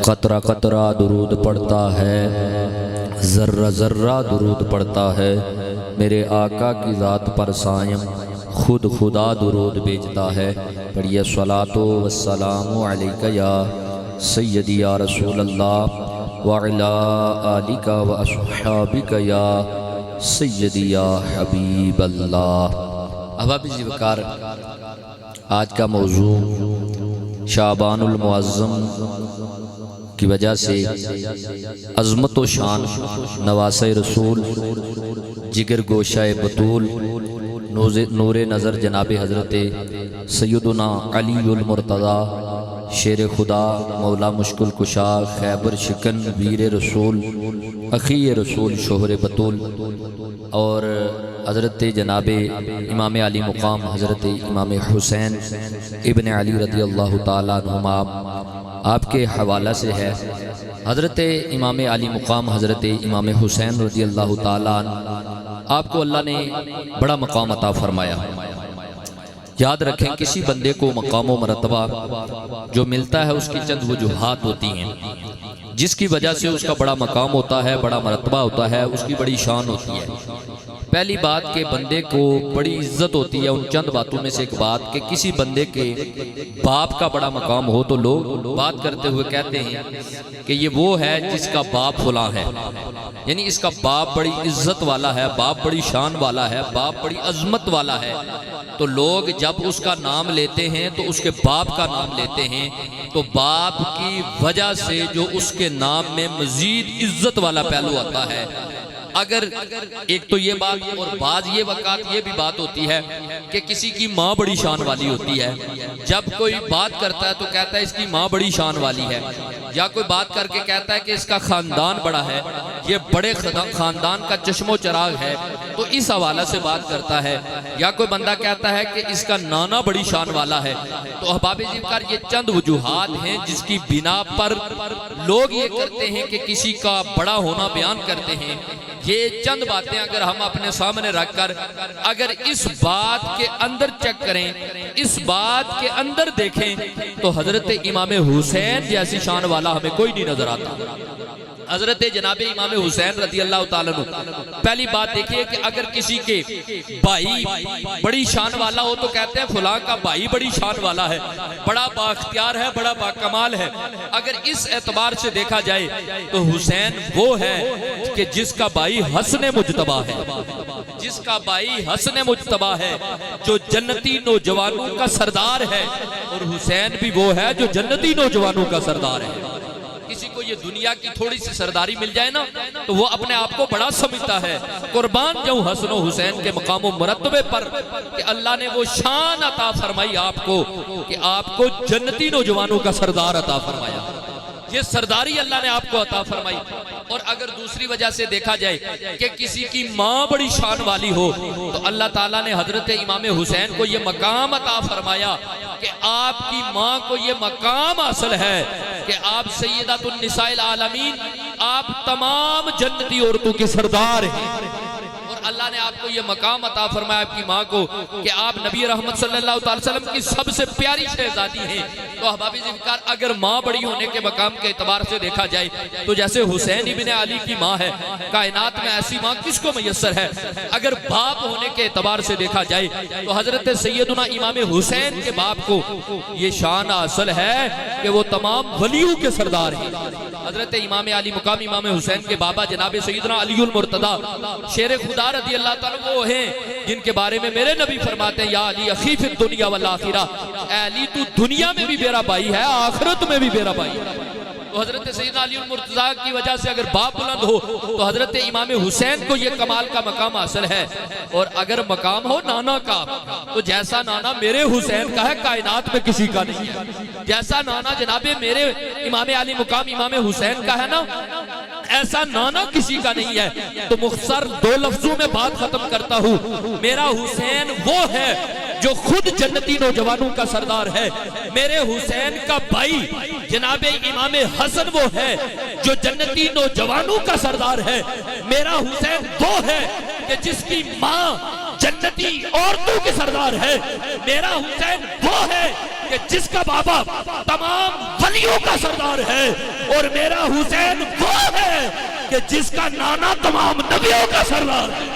قطرہ قطرہ درود پڑھتا ہے، ذرہ ذرہ درود پڑھتا ہے، میرے آقا کی ذات پر سائم خود خدا درود بھیجتا ہے۔ پڑھیے صلاۃ و السلام علیک یا سیدی یا رسول اللہ وعلی آلک و اصحابک یا سیدی یا حبیب اللہ۔ احباب ذوالفقار، آج کا موضوع شعبان المعظم کی وجہ سے عظمت و شان نواسۂ رسول، جگر گوشہ بطول، نور نظر جناب حضرت سیدنا علی المرتضیٰ، شیر خدا، مولا مشکل کشا، خیبر شکن، ویر رسول، اخی رسول، شوہر بطول، اور حضرت جناب امام علی مقام حضرت امام حسین ابن علی رضی اللہ تعالیٰ عنہما، آپ کے حوالہ سے ہے۔ حضرت امام علی مقام حضرت امام حسین رضی اللہ تعالیٰ عنہ، آپ کو اللہ نے بڑا مقام عطا فرمایا۔ یاد رکھیں، کسی بندے کو مقام و مرتبہ جو ملتا ہے اس کی چند وجوہات ہوتی ہیں جس کی وجہ سے اس کا بڑا مقام ہوتا ہے، بڑا مرتبہ ہوتا ہے، اس کی بڑی شان ہوتی ہے۔ پہلی بات کہ بندے کو بڑی عزت ہوتی ہے، ان چند باتوں میں سے ایک بات کہ کسی بندے کے باپ کا بڑا مقام ہو تو لوگ بات کرتے ہوئے کہتے ہیں کہ یہ وہ ہے جس کا باپ فلاں ہے، یعنی اس کا باپ بڑی عزت والا ہے، باپ بڑی شان والا ہے، باپ بڑی عظمت والا ہے۔ تو لوگ جب اس کا نام لیتے ہیں تو اس کے باپ کا نام لیتے ہیں، تو باپ کی وجہ سے جو اس کے نام میں مزید عزت والا پہلو آتا ہے۔ اگر ایک تو یہ بات، اور بعض یہ وقات یہ بھی بات ہوتی ہے کہ کسی کی ماں بڑی شان والی ہوتی ہے، جب کوئی بات کرتا ہے تو کہتا ہے اس کی ماں بڑی شان والی ہے، یا کوئی بات کر کے کہتا ہے کہ اس کا خاندان بڑا ہے، یہ بڑے خاندان کا چشم و چراغ ہے، تو اس حوالہ سے بات کرتا ہے۔ یا کوئی بندہ کہتا ہے کہ اس کا نانا بڑی شان والا ہے۔ تو احباب ذوالفقار، یہ چند وجوہات ہیں جس کی بنا پر لوگ یہ کرتے ہیں کہ کسی کا بڑا ہونا بیان کرتے ہیں۔ یہ چند باتیں اگر ہم اپنے سامنے رکھ کر اگر اس بات کے اندر چیک کریں، اس بات کے اندر دیکھیں، تو حضرت امام حسین جیسی شان والا ہمیں کوئی نہیں نظر آتا۔ حضرت جناب امام حسین رضی اللہ تعالیٰ عنہ، پہلی بات دیکھیے کہ اگر کسی کے بھائی بڑی شان والا ہو تو کہتے ہیں فلاں کا بھائی بڑی شان والا ہے، بڑا بااختیار ہے، بڑا باکمال ہے۔ اگر اس اعتبار سے دیکھا جائے تو حسین وہ ہے کہ جس کا بھائی حسن مجتبیٰ ہے، جس کا بھائی حسن مجتبیٰ ہے، جو جنتی نوجوانوں کا سردار ہے، اور حسین بھی وہ ہے جو جنتی نوجوانوں کا سردار ہے۔ کسی کو یہ دنیا کی تھوڑی سی سرداری مل جائے نا تو وہ اپنے آپ کو بڑا سمجھتا ہے۔ قربان جاؤں حسن و حسین کے مقام و مرتبے پر کہ اللہ نے وہ شان عطا فرمائی آپ کو کہ آپ کو جنتی نوجوانوں کا سردار عطا فرمایا، یہ سرداری اللہ نے آپ کو عطا فرمائی۔ اور اگر دوسری وجہ سے دیکھا جائے کہ کسی کی ماں بڑی شان والی ہو تو اللہ تعالیٰ نے حضرت امام حسین کو یہ مقام عطا فرمایا کہ آپ کی ماں کو یہ مقام حاصل ہے کہ آپ سیدۃ النساء العالمین، آپ تمام جنتی عورتوں کے سردار ہیں۔ اور اللہ نے آپ کو یہ مقام عطا فرمایا آپ کی ماں کو کہ آپ نبی رحمت صلی اللہ علیہ وسلم کی سب سے پیاری شہزادی ہیں۔ تو احباب ذوالفقار، اگر ماں بڑی ہونے کے مقام کے اعتبار سے دیکھا جائے تو جیسے حسین ابن علی کی ماں ہے، کائنات میں ایسی ماں کس کو میسر ہے؟ اگر باپ ہونے کے اعتبار سے دیکھا جائے تو حضرت سیدنا امام حسین کے باپ کو یہ شان حاصل ہے کہ وہ تمام ولیوں کے سردار ہیں۔ حضرت امام علی مقام امام حسین کے بابا جناب سیدنا علی المرتضیٰ، شیر خدا رضی اللہ تعالیٰ، وہ ہیں جن کے بارے میں میرے نبی فرماتے ہیں یا علی اخی فی الدنیا والآخرہ، اے علی تو دنیا میں بھی میرا بھائی ہے، آخرت میں بھی میرا بھائی ہے۔ تو حضرت سیدنا علی المرتضیٰ کی وجہ سے اگر باپ بلند ہو تو حضرت امام حسین کو یہ کمال کا مقام حاصل ہے۔ اور اگر مقام ہو نانا کا تو جیسا نانا میرے حسین کا ہے کائنات میں کسی کا نہیں ہے، جیسا نانا جناب میرے امام علی مقام امام حسین کا ہے نا، ایسا نانا کسی کا نہیں ہے۔ تو مختصر دو لفظوں میں بات ختم کرتا ہوں، میرا حسین وہ ہے جو خود جنتی نوجوانوں کا سردار ہے، میرے حسین کا بھائی جناب امام حسن وہ ہے جو جنتی نوجوانوں کا سردار ہے، میرا حسین وہ ہے کہ جس کی ماں جنتی عورتوں کے سردار ہے، میرا حسین وہ ہے کہ جس کا بابا تمام ولیوں کا سردار ہے، اور میرا حسین وہ ہے کہ جس کا نانا تمام نبیوں کا سردار ہے.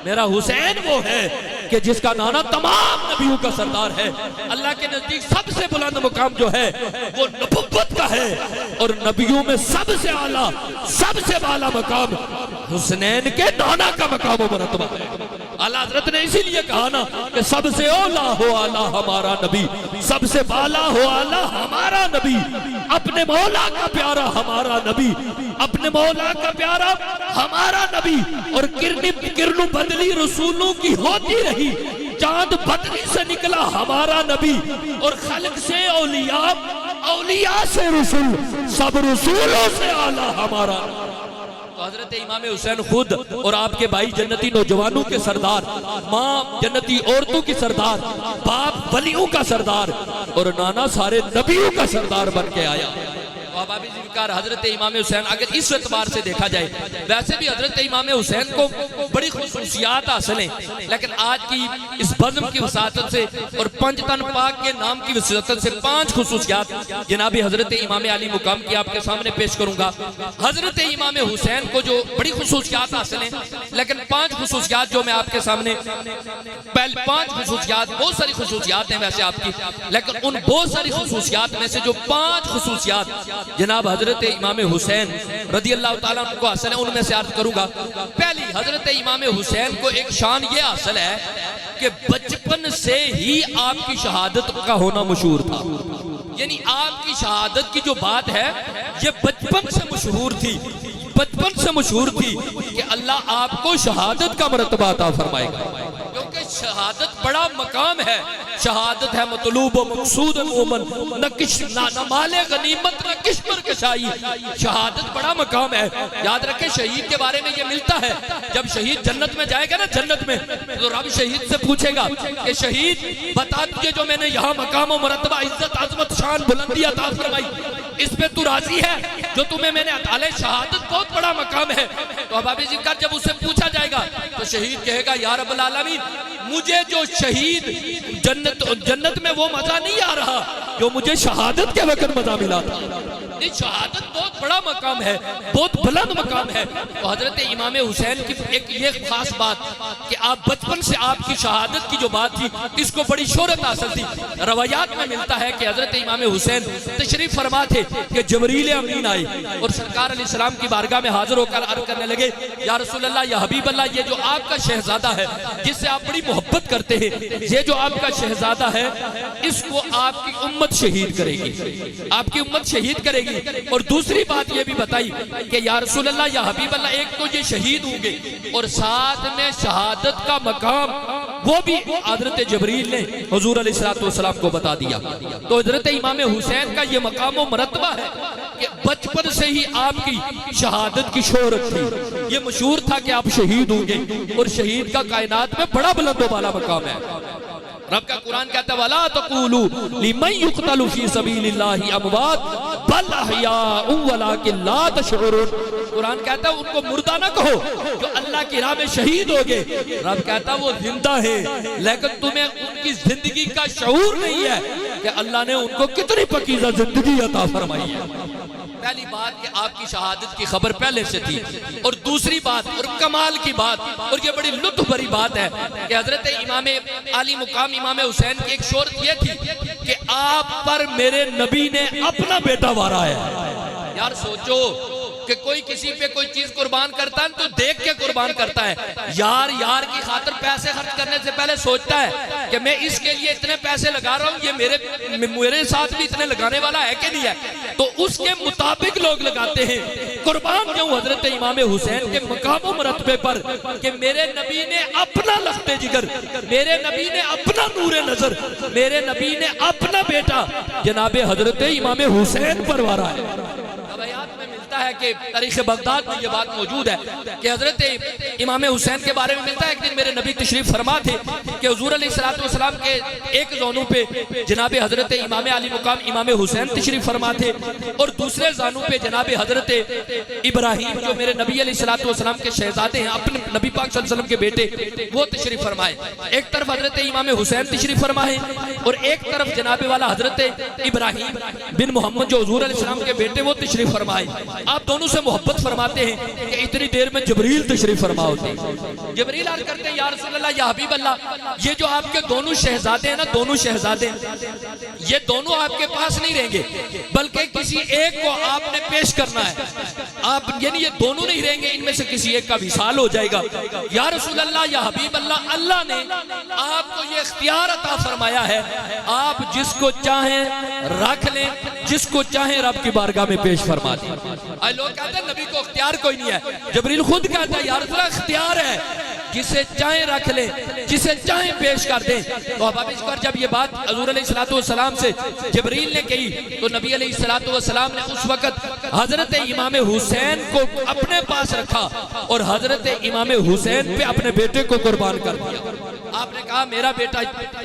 میرا حسین وہ ہے کہ جس کا نانا تمام نبیوں کا سردار ہے. اللہ کے نزدیک سب سے بلند مقام جو ہے وہ نبوت کا ہے، اور نبیوں میں سب سے اعلیٰ سب سے بالا مقام حسنین کے نانا کا مقام و مرتبہ ہے. اعلیٰ حضرت نے اسی لیے کہا نا کہ سب سے اولا ہو اعلیٰ ہمارا نبی، سب سے بالا ہو اعلیٰ ہمارا نبی، اپنے مولا کا پیارا ہمارا نبی، اپنے مولا کا پیارا ہمارا نبی. اور کرنوں بدلی رسولوں کی ہوتی رہی، چاند بدلی سے نکلا ہمارا نبی، اور خلق سے اولیاء، اولیاء سے رسول، سب رسولوں سے اعلیٰ ہمارا. تو حضرت امام حسین خود اور آپ کے بھائی جنتی نوجوانوں کے سردار، ماں جنتی عورتوں کی سردار، باپ ولیوں کا سردار، اور نانا سارے نبیوں کا سردار بن کے آیا. بابی ذکر حضرت امام حسین اگر اس اعتبار سے دیکھا جائے، ویسے بھی حضرت امام حسین کو بڑی خصوصیات حاصل ہیں، لیکن آج کی اس بزم کی وساطت سے اور پنج تن پاک کے نام کی وساطت سے 5 خصوصیات جناب حضرت امام علی مقام کی آپ کے سامنے پیش کروں گا. حضرت امام حسین کو جو بڑی خصوصیات حاصل ہیں، لیکن 5 خصوصیات جو میں آپ کے سامنے، پہلے 5 خصوصیات، بہت ساری خصوصیات ہیں ویسے آپ کی، لیکن ان بہت ساری خصوصیات میں سے جو 5 خصوصیات جناب حضرت امام حسین رضی اللہ تعالیٰ عنہ کو حاصل ہے، ان میں سے عرض کروں گا. پہلی، حضرت امام حسین کو ایک شان یہ حاصل ہے کہ بچپن سے ہی آپ کی شہادت کا ہونا مشہور تھا. یعنی آپ کی شہادت کی جو بات ہے یہ بچپن سے مشہور تھی، بچپن سے مشہور تھی کہ اللہ آپ کو شہادت کا مرتبہ عطا فرمائے گا، کیونکہ شہادت بڑا مقام ہے. شہادت ہے مطلوب و مقصود مومن، نہ مال غنیمت نہ کشمر کشائی. شہادت بڑا مقام ہے. یاد رکھیں شہید کے بارے میں یہ ملتا ہے، جب شہید جنت میں جائے گا نا، جنت میں تو رب شہید سے پوچھے گا کہ شہید بتا تجھے جو میں نے یہاں مقام و مرتبہ، عزت، عظمت، شان، بلندی عطا فرمائی، اس پہ تو راضی ہے جو تمہیں میں نے عطا لے؟ شہادت بہت بڑا مقام ہے. تو ابابی ذکر جب اسے پوچھا جائے گا تو شہید کہے گا یا رب العالمین، مجھے جو شہید جنت میں وہ مزہ نہیں آ رہا جو مجھے شہادت کے وقت مزہ ملا تھا. شہادت بہت بڑا مقام ہے، بہت بلند مقام ہے. تو حضرت امام حسین کی ایک یہ خاص بات کہ آپ بچپن سے آپ کی شہادت کی جو بات تھی اس کو بڑی شہرت حاصل تھی. روایات میں ملتا ہے کہ حضرت امام حسین تشریف فرما تھے کہ جبریل امین آئے اور سرکار علیہ السلام کی بارگاہ میں حاضر ہو کر عرض کرنے لگے، یا رسول اللہ، یا حبیب اللہ، یہ جو آپ کا شہزادہ ہے جس سے آپ بڑی محبت کرتے ہیں، یہ جو آپ کا شہزادہ ہے اس کو آپ کی امت شہید کرے گی، آپ کی امت شہید کرے گی. اور دوسری بات یہ بھی بتائی کہ یا رسول اللہ، یا حبیب اللہ، ایک تو یہ شہید ہوں گے اور ساتھ میں شہادت کا مقام وہ بھی حضرت جبریل نے حضور علیہ السلام کو بتا دیا. تو حضرت امام حسین کا یہ مقام و مرتبہ ہے کہ بچپن سے ہی آپ کی شہادت کی شہرت تھی. یہ مشہور تھا کہ آپ شہید ہوں گے، اور شہید کا کائنات میں بڑا بلند و بالا مقام ہے. رب کا قرآن کہتا ہے وَلَا تَقُولُوا لِمَنْ يُقْتَلُ فِي سَبِيلِ اللَّهِ أَمْوَاتٌ بَلْ أَحْيَاءٌ وَلَكِنْ لَا تَشْعُرُونَ. قرآن کہتا ہے ان کو مردہ نہ کہو جو اللہ کی راہ میں شہید ہوگے. رب کہتا ہے وہ زندہ ہے، لیکن تمہیں ان کی زندگی کا شعور نہیں ہے کہ اللہ نے ان کو کتنی پکیزہ زندگی عطا فرمائی ہے. پہلی بات کہ آپ کی شہادت کی خبر پہلے سے تھی. اور دوسری بات اور کمال کی بات اور یہ بڑی لطف بھری بات ہے کہ حضرت امام علی مقام امام حسین کی ایک شہرت یہ تھی کہ آپ پر میرے نبی نے اپنا بیٹا وارا ہے. یار سوچو کہ کوئی کسی پہ کوئی چیز قربان کرتا ہے تو دیکھ کے قربان کرتا ہے. یار کی خاطر پیسے خرچ کرنے سے پہلے سوچتا ہے کہ میں اس کے لیے اتنے پیسے لگا رہا ہوں، یہ میرے ساتھ بھی اتنے لگانے والا ہے کہ نہیں ہے، تو اس کے مطابق لوگ لگاتے ہیں. قربان کیوں حضرت امام حسین کے مقام و مرتبے پر کہ میرے نبی نے اپنا لخت جگر، میرے نبی نے اپنا نور نظر، میرے نبی نے اپنا بیٹا جناب حضرت امام حسین پر وارا ہے. روایات میں ملتا ہے کہ تاریخ بغداد میں یہ بات موجود ہے کہ حضرت امام حسین کے بارے میں ملتا ہے ایک دن میرے نبی تشریف فرما تھے کہ حضور علیہ السلام کے ایک زانو پہ جناب حضرت امام علی مقام امام حسین تشریف فرما تھے اور دوسرے زانو پہ جناب حضرت ابراہیم جو میرے نبی علیہ السلام کے شہزادے ہیں، اپنے نبی پاک صلی اللہ علیہ وسلم کے بیٹے، وہ تشریف فرمائے. ایک طرف حضرت امام حسین تشریف فرمائے، اور ایک طرف جناب والا حضرت ابراہیم بن محمد جو حضور علیہ السلام کے بیٹے وہ تشریف فرمائے. آپ دونوں سے محبت فرماتے ہیں کہ اتنی دیر میں جبریل تشریف فرما ہوتے ہیں. جبریل عرض کرتے ہیں یا رسول اللہ یا حبیب اللہ یہ جو آپ کے دونوں شہزادے ہیں نا دونوں شہزادے یہ دونوں آپ کے پاس نہیں رہیں گے بلکہ کسی ایک کو آپ نے پیش کرنا ہے. آپ یعنی یہ دونوں نہیں رہیں گے ان میں سے کسی ایک کا وصال ہو جائے گا. یا رسول اللہ یا حبیب اللہ اللہ نے آپ کو یہ اختیار عطا فرمایا ہے آپ جس کو چاہیں رکھ لیں جس کو چاہیں رب کی بارگاہ میں پیش فرما دیں. لوگ کہتے ہیں نبی کو اختیار کوئی نہیں ہے. جبریل خود کہتا ہے یا رسول اللہ اختیار ہے جسے چاہیں رکھ لیں جسے چاہیں پیش کر دیں. تو اب اس پر جب یہ بات حضور علیہ السلام سے جبریل نے کہی تو نبی علیہ السلام نے اس وقت حضرت امام حسین کو اپنے پاس رکھا اور حضرت امام حسین پہ اپنے بیٹے کو قربان کر دیا. آپ نے کہا میرا بیٹا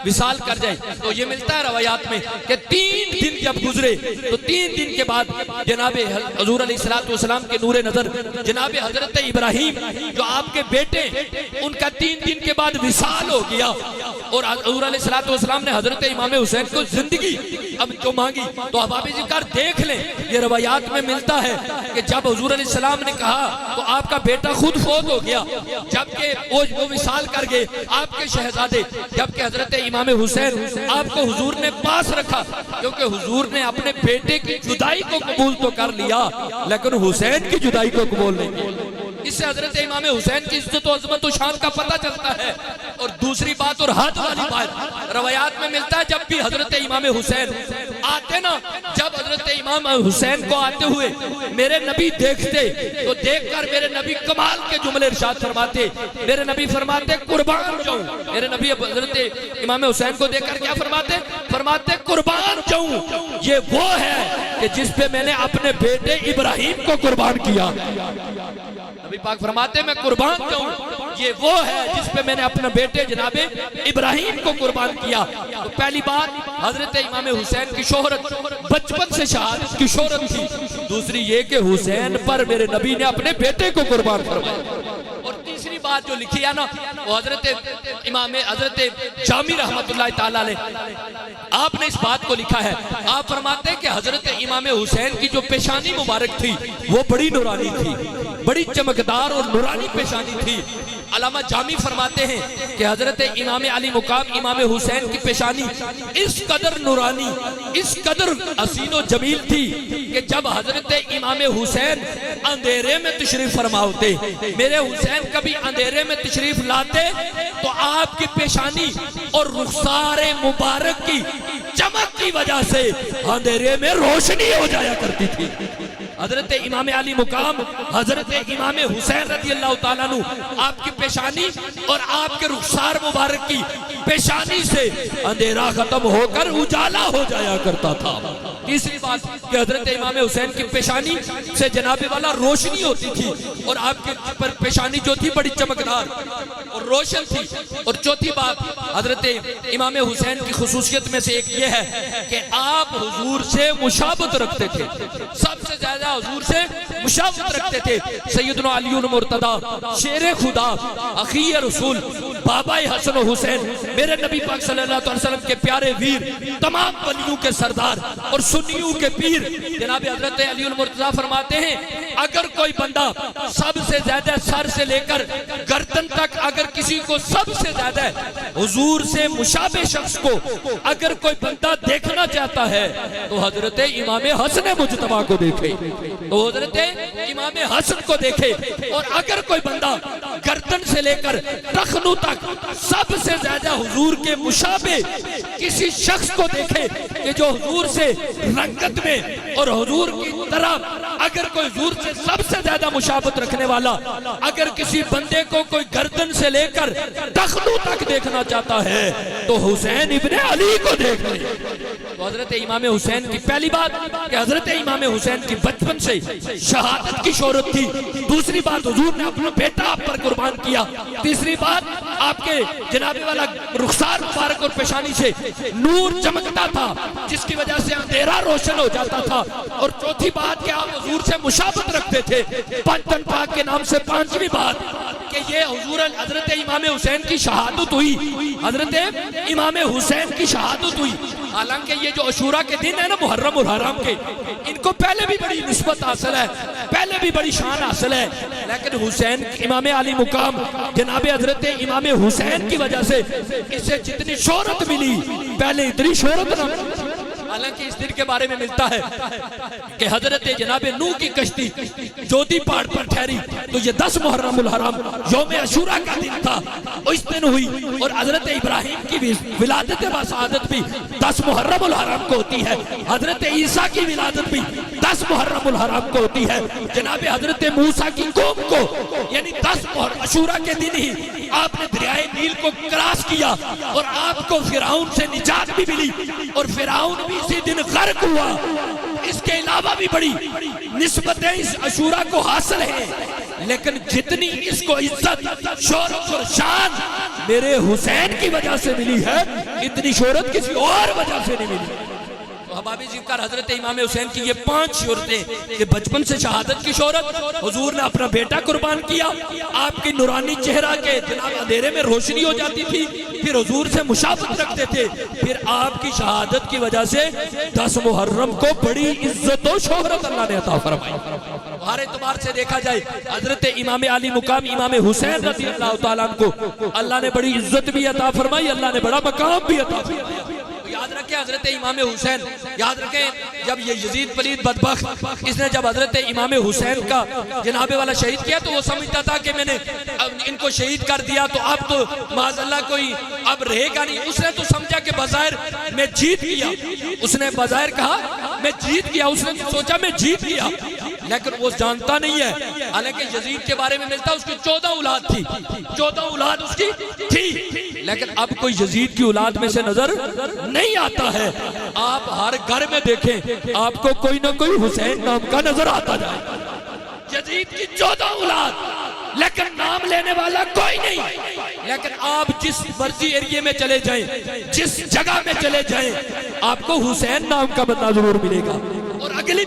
وصال کر جائے. تو یہ ملتا ہے روایات میں کہ 3 دن جب گزرے تو 3 دن کے بعد جناب حضور علیہ السلام کے نور نظر جناب حضرت ابراہیم جو آپ کے بیٹے ان کا 3 دن کے بعد وصال ہو گیا اور حضور علیہ السلام نے حضرت امام حسین کو زندگی اب جو مانگی. تو اب آپ ذکر دیکھ لیں یہ روایات میں ملتا ہے کہ جب حضور علیہ السلام نے کہا تو آپ کا بیٹا خود فوت ہو گیا جبکہ وہ وصال کر گئے آپ کے شہزادے جبکہ حضرت امام حسین آپ کو حضور نے پاس رکھا کیونکہ حضور نے اپنے بیٹے کی جدائی کو قبول تو کر لیا لیکن حسین کی جدائی کو قبول نہیں کیا. اس سے حضرت امام حسین کی عزت و عظمت و شان کا پتہ چلتا ہے. اور دوسری بات اور حد والی بات روایات میں ملتا ہے جب بھی حضرت امام حسین آتے نا جب حضرت امام حسین کو آتے ہوئے میرے نبی دیکھتے تو دیکھ کر میرے نبی کمال کے جملے ارشاد فرماتے. میرے نبی فرماتے قربان جاؤں. میرے نبی حضرت امام حسین کو دیکھ کر کیا فرماتے قربان جاؤں یہ وہ ہے کہ جس پہ میں نے اپنے بیٹے ابراہیم کو قربان کیا. نبی پاک فرماتے میں قربان جاؤں یہ وہ ہے جس پہ میں نے اپنے بیٹے جناب ابراہیم کو قربان کیا. تو پہلی بات حضرت امام حسین کی شہرت بچپن سے شہادت کی شہرت تھی. دوسری یہ کہ حسین پر میرے نبی نے اپنے بیٹے کو قربان فرمایا. اور تیسری بات جو لکھی ہے نا وہ حضرت جامی رحمت اللہ تعالیٰ علیہ آپ نے اس بات کو لکھا ہے. آپ فرماتے ہیں کہ حضرت امام حسین کی جو پیشانی مبارک تھی وہ بڑی نورانی تھی بڑی چمکدار اور نورانی پیشانی تھی. علامہ جامی فرماتے ہیں کہ حضرت امام علی مقام امام حسین کی پیشانی اس قدر نورانی اس قدر حسین و جمیل تھی کہ جب حضرت امام حسین اندھیرے میں تشریف فرما ہوتے میرے حسین کبھی اندھیرے میں تشریف لاتے تو آپ کی پیشانی اور رخسار مبارک کی چمک کی وجہ سے اندھیرے میں روشنی ہو جایا کرتی تھی. حضرت امام علی مقام حضرت امام حسین رضی اللہ تعالیٰ عنہ آپ کی پیشانی اور آپ کے رخسار مبارک کی پیشانی سے اندھیرا ختم ہو کر اجالا ہو جایا کرتا تھا. تیسری بات کہ حضرت امام حسین کی پیشانی سے جناب والا روشنی ہوتی تھی اور آپ کے پر پیشانی جو تھی بڑی چمکدار اور روشن تھی. اور چوتھی بات حضرت امام حسین کی خصوصیت میں سے ایک یہ ہے کہ آپ حضور سے مشابہت رکھتے تھے سب سے زیادہ حضور سے مشابہت رکھتے تھے. سیدنا علی المرتضی شیر خدا اخی رسول بابا حسن و حسین میرے نبی پاک صلی اللہ علیہ وسلم کے پیارے ویر تمام ولیوں کے سردار اور سنیوں کے پیر جناب حضرت علی المرتضی فرماتے ہیں اگر کوئی بندہ سب سے زیادہ سر سے لے کر گردن تک اگر کسی کو سب سے زیادہ حضور سے مشابہ شخص کو اگر کوئی بندہ دیکھنا چاہتا ہے تو حضرت امام حسن مجتبی کو دیکھے تو حضرت امام حسن کو دیکھے. اور اگر کوئی بندہ گردن سے لے کر ٹخنوں تک سب سے زیادہ حضور کے مشابہ کسی شخص کو دیکھے کہ جو حضور سے رنگت میں اور حضور کی طرح اگر کوئی حضور سے سب سے زیادہ مشابہت رکھنے والا اگر کسی بندے کو کوئی گردن سے لے کر ٹخنوں تک دیکھنا چاہتا ہے تو حسین ابن علی کو دیکھ لے. تو حضرت امام حسین کی پہلی بات کہ حضرت امام حسین کی بچپن سے شہادت کی شہرت تھی. دوسری بات حضور نے اپنا بیٹا آپ پر قربان کیا. تیسری بات آپ کے جناب والا رخسار مبارک اور پیشانی سے نور چمکتا تھا جس کی وجہ سے اندھیرا روشن ہو جاتا تھا. اور چوتھی بات کہ آپ حضور سے مشابہت رکھتے تھے. پنجتن پاک کے نام سے پانچویں بات کہ یہ حضور حضرت امام حسین کی شہادت ہوئی, حضرت امام حسین کی شہادت ہوئی. حالانکہ یہ جو عاشوراء کے دن ہے نا محرم الحرام کے, ان کو پہلے بھی بڑی نسبت حاصل ہے, پہلے بھی بڑی شان حاصل ہے, لیکن حسین امام علی مقام جناب حضرت امام حسین کی وجہ سے اسے جتنی شہرت ملی پہلے اتنی شہرت نہ ملی. حالانکہ اس دن کے بارے میں ملتا ہے کہ حضرت جناب نوح کی کشتی جودی پہاڑ پر ٹھہری تو یہ 10 محرم الحرام یوم عاشوراء کا دن تھا, اس دن ہوئی. اور حضرت ابراہیم کی ولادت با سعادت بھی 10 محرم الحرام کو ہوتی ہے, حضرت عیسیٰ کی ولادت بھی 10 محرم الحرام کو ہوتی ہے. جناب حضرت موسیٰ کی قوم کو یعنی 10 محرم عاشوراء کے دن ہی آپ نے دریائے نیل کو کراس کیا اور آپ کو فرعون سے نجات بھی ملی اور فرعون بھی اسی دن غرق ہوا. اس کے علاوہ بھی بڑی نسبتیں اس عاشوراء کو حاصل ہیں, لیکن جتنی اس کو عزت شہرت اور شان میرے حسین کی وجہ سے ملی ہے اتنی شہرت کسی اور وجہ سے نہیں ملی. احباب ذکر حضرت امام حسین کی یہ 5 شہرتیں کہ بچپن سے شہادت کی شہرت, حضور نے اپنا بیٹا قربان کیا, آپ کی نورانی چہرہ کے جناب اندھیرے میں روشنی ہو جاتی تھی, پھر حضور سے مشابہت رکھتے تھے, پھر آپ کی شہادت کی وجہ سے 10 محرم کو بڑی عزت و شہرت اللہ نے عطا فرمائی. ہر اعتبار سے دیکھا جائے حضرت امام علی مقام امام حسین رضی اللہ تعالیٰ عنہ کو اللہ نے بڑی عزت بھی عطا فرمائی, اللہ نے بڑا مقام بھی عطا فرمایا. یاد رکھیں حضرت امام حسین, یاد رکھیں جب یہ یزید پلید بدبخت اس نے جب حضرت امام حسین کا جناب والا شہید کیا تو وہ سمجھتا تھا کہ میں نے ان کو شہید کر دیا تو اب تو معاذ اللہ کوئی اب رہے گا نہیں. اس نے تو سمجھا کہ بظاہر میں جیت گیا, اس نے بظاہر کہا میں جیت گیا, اس نے سوچا میں جیت گیا, لیکن وہ جانتا نہیں ہے. حالانکہ یزید کے بارے میں ملتا اس کی 14 اولاد تھی, 14 اولاد اس کی تھی, لیکن اب کوئی یزید کی اولاد میں سے نظر نہیں آتا ہے. آپ ہر گھر میں دیکھیں آپ کو کوئی نہ کوئی حسین نام کا نظر آتا جائے. یزید کی 14 اولاد لیکن نام لینے والا کوئی نہیں. لیکن آپ جس مرضی ایریے میں چلے جائیں, جس جگہ میں چلے جائیں, آپ کو حسین نام کا بندہ ضرور ملے گا. اور اگلی